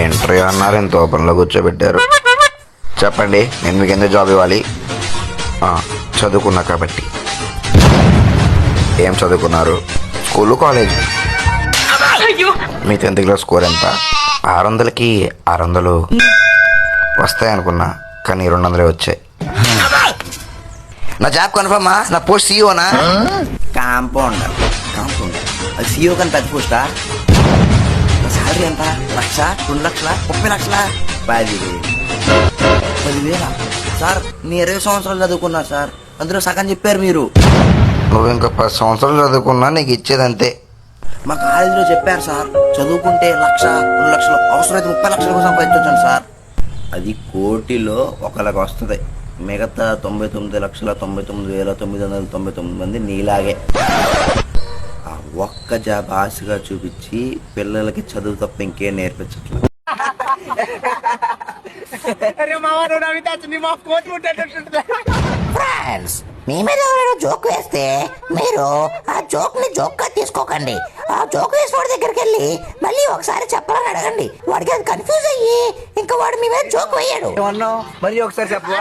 Interview అన్నారు, ఇంత ఓపెన్లో కూర్చోబెట్టారు. చెప్పండి, నేను మీకు ఎందుకు జాబ్ ఇవ్వాలి? చదువుకున్నా కాబట్టి. ఏం చదువుకున్నారు? School, college? మీ 10th క్లాస్ స్కోర్ ఎంత? 600కి 600 వస్తాయనుకున్నా, కానీ 200 వచ్చాయి. నా జాబ్ కన్ఫర్మా? నా పోస్ట్ సీఈఓనా? కాంపౌండర్. అది సీఈఓ కానీ పెద్ద పోస్టా? శాలరీ ఎంత? 1,00,000, 2,00,000, 30,00,000, 10,000? 10,000 సార్? నేను 20 సంవత్సరాలు చదువుకున్నా సార్, అందులో సగం చెప్పారు మీరు. నువ్వు ఇంకా 10 సంవత్సరాలు చదువుకున్నా నీకు ఇచ్చేది అంతే. మా కాలేజీలో చెప్పారు సార్, చదువుకుంటే 1,00,000, 2,00,000, అవసరమైతే 30,00,000 సంపాదించొచ్చాను సార్. అది కోటిలో 1,00,000 వస్తుంది. మిగతా 99,99,999 మంది నీలాగే ఆ ఒక్క జాబ్ ఆశగా చూపించి పిల్లలకి చదువు తప్ప ఇంకేం నేర్పించట్లేదు. ఫ్రెండ్స్, మీ మీద ఎవరైనా జోక్ వేస్తే మీరు ఆ జోక్ ని జోక్ గా తీసుకోకండి. ఆ జోక్ వేసిన వాడి దగ్గరికి వెళ్ళి మళ్ళీ ఒకసారి చెప్పాలని అడగండి. వాడికి అది కన్ఫ్యూజ్ అయ్యి ఇంకా వాడు మీ మీద జోక్ వేయడు. మరి ఒకసారి చెప్పు.